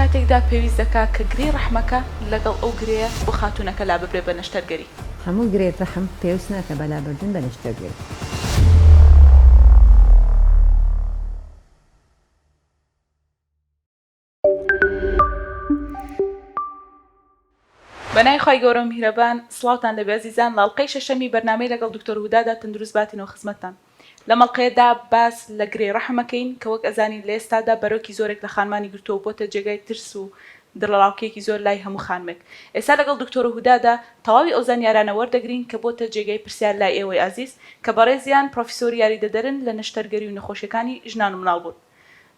کاتێکدا پێویست دەکات کە گرێی ڕەحمەکە لەگەڵ ئەو گرەیە بۆ خاتوونەکە لا ببرێ بە نەشتەرگەری. هەموو گرێت ڕەحم پێویست ناکە بەلابردن بە نەشتەرگەری. بەنای خی گەورە و میهرەبان، سڵاوتان لەبێ عەزیزان، لاڵقەی شەشەمی بەرنامەی لەگەڵ دکتۆر هودادا تەندروست باتینەوە خزمەتتان. لە مەڵقەیەدا باس لە گرێی ڕەحمەکەین کە وەک ئەزانین لە ئێستادا بەرۆکی زۆرێک لە خانمانی گرتووە بۆتە جێگای ترس و دڵەڵاوکێکی زۆر لای هەموو خانمێک. ئێستا لەگەڵ دکتۆر هودادا تەواوی ئەو زانیارانە وەردەگرین کە بۆتە جێگای پرسیار لای ئێوەی عەزیز کە بەڕێزیان پرۆفیسۆری یاریدەدەرن لە نەشتەرگەری و نەخۆشیەکانی ژنان و مناڵ بوون.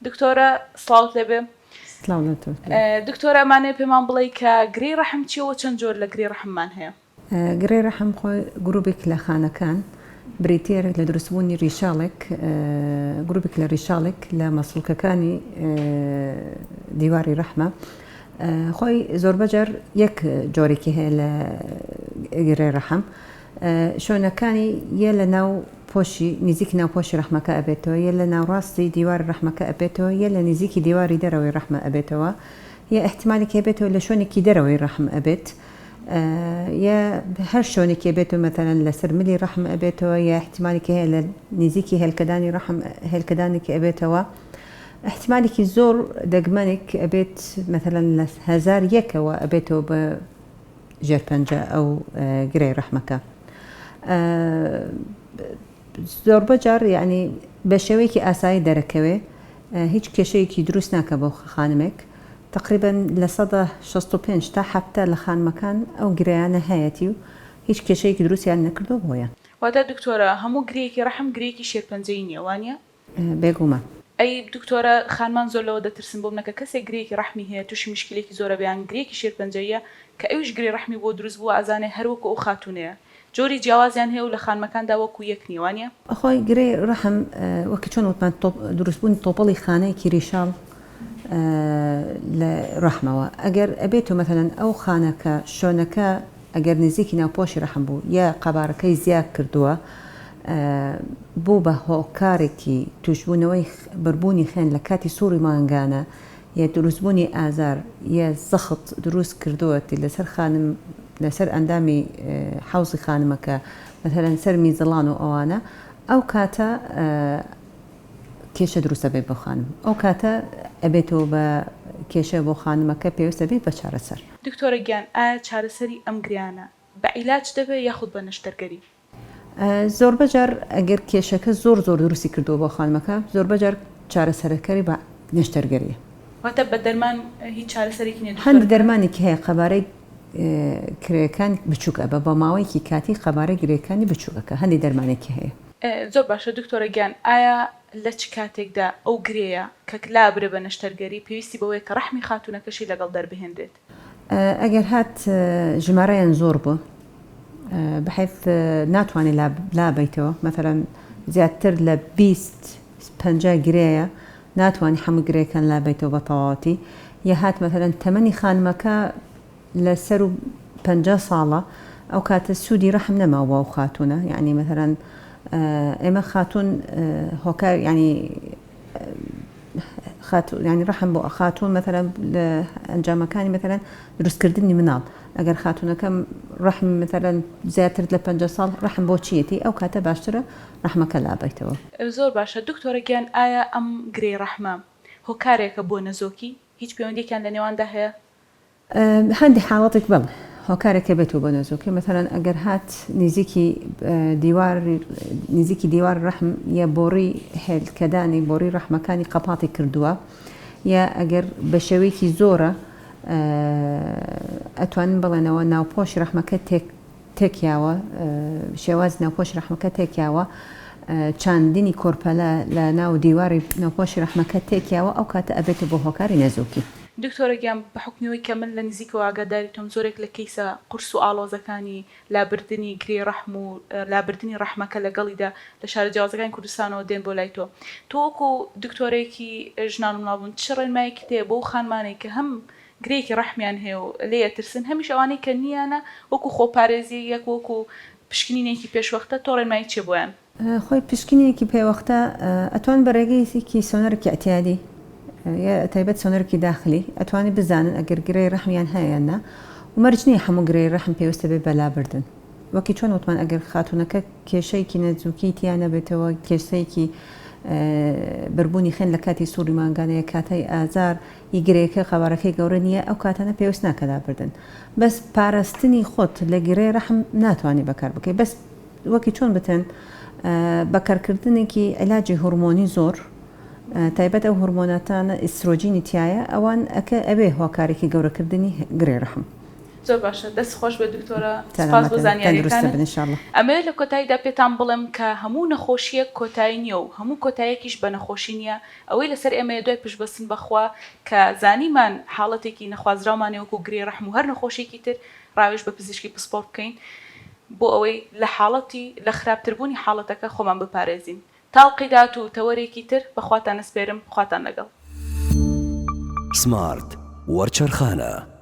دکتۆرە سڵاوت لەبێ. دکتۆرە ئەمانەیە پێمان بڵێ کە گرێی ڕەحم چیەوە، چەند جۆر لە گرێی ڕەحممان هەیە؟ گرێی ڕەحم خۆی گروپێک لە خانەکان بریتێر لە دروستبوونی ڕیشاڵێک، گروپێک لە ڕیشاڵێک لە مەسڵکەکانی دیواری ڕەحمە. خۆی زۆر بەجار یەک جۆرێکی هەیە لە گرێی ڕەحم. شوێنەکانی یە لە ناو پۆشی نزیک ناوپۆشی ڕەحمەکە ئەبێتەوە، یە لە ناوڕاستی دیواری ڕەحمەکە ئەبێتەوە، یە لە نزیکی دیواری دەرەوەی ڕەحمە ئەبێتەوە، یە احتیمالێکی هەبێتەوە لە شوێنێکی دەرەوەی ڕەحم ئەبێت، یە هەر شوێنێکی بێتەوە مەتەلەن لەسەر ملی ڕەحم ئەبێتەوە، یە احتیمالێکی هەیە لە نزیکی هێلکەدانی ڕەحم هێلکەدانێکی ئەبێتەوە، احتیمالێکی زۆر دەگمەنێک ئەبێت مەتەلەن لە 1001ەوە ئەبێتەوە بە ژێرپەنجە ئەو گرێی ڕەحمەکە. زۆر بەجار یعنی بە شێوەیەکی ئاسایی دەرەکەوێ، هیچ کێشەیەکی دروست ناکە بۆ خانمێک. تقریبا لە 165 تا 70 لە خانمەکان ئەو گرەیانە هەیەی و هیچ کێشەیەکی دروستیان نەکردو بۆیە. واتە دکتۆرە هەموو گرەیەکی ڕەحم گرەیەکی شێرپەنجەی نییە، وانە؟ بێگومان. ئەی دکتۆرە خانمان زۆر لەوە دەترسن بۆ منەکە کەسێک گرەیەکی ڕەحمی هەیە تووشی مشکلێکی زۆرە بیان گرەیەکی شێرپەنجەیە کە ئەوش گرێی ڕەحمی بۆ دروست بووە ئازانێ هەروەکو ئەو خاتونەیە. جۆری جیاوازیان هەیە و لە خانمەکاندا وەکو یەک نیە، وانە؟ ئەخۆی گرێی ڕەحم وەکو چۆن وتمان دروستبوونی تۆپەڵی خانەیەکی ریشاڵ لە ڕەحمەوە. ئەگەر ئەبێتەوە مەتەلەن ئەو خانەکە شوێنەکە ئەگەر نزیکی ناوپۆشی ڕەحم بوو یا قەبارەکەی زیاد کردووە بوو بە هۆکارێکی توشبوونەوەی بربوونی خوێن لە کاتی سووری مانگانە یا دروستبوونی ئازار یا زەخت دروست کردووەتی لەسەر خانم لەسەر ئەندامی حوزی خانمەکە مەتەلەن سەر میزەڵان و ئەوانە، ئەو کاتە کێشە دروستە بێت بۆ خانم، ئەو کاتە ئەبێتەوە بە کێشە بۆ خانمەکە پێویستە بێت بە چارەسەر. دکتۆرە گیان، ئایا چارەسەری ئەم گریانە بە عیلاج دەبێت یاخود بە نەشتەرگەری؟ زۆر بەجار ئەگەر کێشەکە زۆر دروستی کردووە بۆ خانمەکە زۆر بەجار چارەسەرەکەری بە نەشتەرگەریە. واتە بە دەرمان هیچ چارەسەرێکی نیە؟ هەندی دەرمانێکی هەیە قەبارەی کرێەکان بچووکە بە ماوەیەکی کاتی قەبارەی گرێەکانی بچووکەکە، هەندی دەرمانێکی هەیە. زۆر باشە دکتۆرە گیان، ئایا لە چ کاتێکدا ئەو گرەیە کە لابرێ بە نەشتەرگەری پێویستی بەوەیە کە ڕەحمی خاتونەکەشی لەگەڵ دەربهێنرێت؟ ئەگەر هات ژمارەیان زۆر بوو بەحیث ناتوانێت لابیتەوە، مەثەلەن زیاتر لە 20-50 گرەیە ناتوانانی هەموو گرەیەکان لابیتەوە بە تەواوەتی، یا هات مەثەلەن تەمەنی خانمەکە لە سەر و 50 ساڵە، ئەو کاتە سوودی ڕەحم نەماوە بۆ ئەو خاتونە. یعنی مەثەلەن ئێمە خاتون هۆکار ینی ڕەحم بۆ خاتون مەثەلەن لە ئەنجامەکانی مەثەلەن دروستکردنی مناڵ ئەگەر خاتونەکەم ڕەحم مەثەلەن زیاتر لە 50 ساڵ ڕەحم بۆ چیەتی، ئەو کاتە باشترە ڕەحمەکە لابیتەوە. زۆر باشە دکتۆرە گیان، ئایا ئەم گرێی ڕەحمە هۆکارێکە بۆ نەزۆکی؟ هیچ پەیوەندیێکیان لە نێواندا هەیە؟ هەندی حاڵەتێک بڵ هۆکارێکە بێتەوە بە نەزۆکی، مەثەلەن ئەگەر هات نزیکی دیوار ڕەحم یا بۆڕی هێلکەدانی بۆڕی ڕەحمەکانی قەپاتی کردووە، یا ئەگەر بە شێوەیەکی زۆرە ئەتوانن بڵێنەوە ناوپۆشی ڕەحمەکە تێکیاوە، شێواز ناوپۆشی ڕەحمەکە تێکیاوە، چاندنی کۆرپەلە لە ناو دیواری ناوپۆشی ڕەحمەکە تێکیاوە، ئەو کاتە ئەبێتە بۆ هۆکاری نەزۆکی. دکتۆرە گیان، بە حکمیەوەی کە من لە نزیکەوە ئاگاداری تۆم زۆرێک لە کەیسە قورس و ئاڵۆزەکانی لابردنی گرێی ڕەحم و لابردنی ڕەحمەکە لەگەڵیدا لە شارە جیاوازەکانی کوردستانەوە دێن بۆ لای تۆ وەکو دکتۆرێکی ژنان و مناڵبوون چ ڕێنمایەکی تێ بۆ خانمانێک کە هەم گرەیەکی ڕەحمیان هەیە و لێیە ترسن، هەمیش ئەوانەی کە نیانە وەکو خۆپارێزی یەک وەکو پشکنینێکی پێشوەختە، تۆ ڕێنمایی چێ بۆیان؟ خۆی پشکنینێکی پێوەختە ئەتوان بە ڕێگەیەکی سۆنەرێکی ئەتیادی یا تایبەت سۆنەرێکی داخلی ئەتوانی بزانن ئەگەر گرەی ڕەحمیان هەیەیاننا و مەرج نییە هەموو گرەی ڕەحم پێویستە بێ بەلابردن وەکی چۆن وتمان ئەگەر خاتونەکە کێشەیەکی نەزووکی تیانە بێتەوە کێشەیەکی بربوونی خوێن لە کاتی سووری مانگانەیە کاتای ئازار ئیگرەیەکە خەبارەکەی گەورە نییە ئەو کاتانە پێویست ناکە لابردن بەس پاراستنی خۆت لە گرەی ڕەحم ناتوانانی بەکار بکەی بەس وەکی چۆن بتەن بەکارکردنێکی علاجی هورمۆنی زۆر تایبەت ئەو هورمۆناتانە ئیسترۆجینی تایە ئەوان ئەکە ئەوێ هۆکارێکی گەورەکردنی گرێ ڕەحم زۆر باشە دەست خۆش بە دکتۆرە سپاس بۆ زانیاریەکانت ئەمەوێت لە کۆتاییدا پێتان بڵێم کە هەموو نەخۆشیەک کۆتایی نییە و هەموو کۆتاییەکیش بە نەخۆشی نییە ئەوەی لەسەر ئێمە دوای پشتبەستن بەخوا کە زانیمان حاڵەتێکی نەخوازراومانێ وەکو گرێ ڕەحم و هەر نەخۆشیێکی تر ڕاوێژ بە پزیشکی پسپۆرت بکەین بۆ ئەوەی لە حاڵەتی لە خراپتربوونی حاڵەتەکە خۆمان بپارێزین تاڵقی دات و تەوەرێکی تر بەخواتان نسپێرم خواتان لەگەڵ سمارت وەرچەرخانە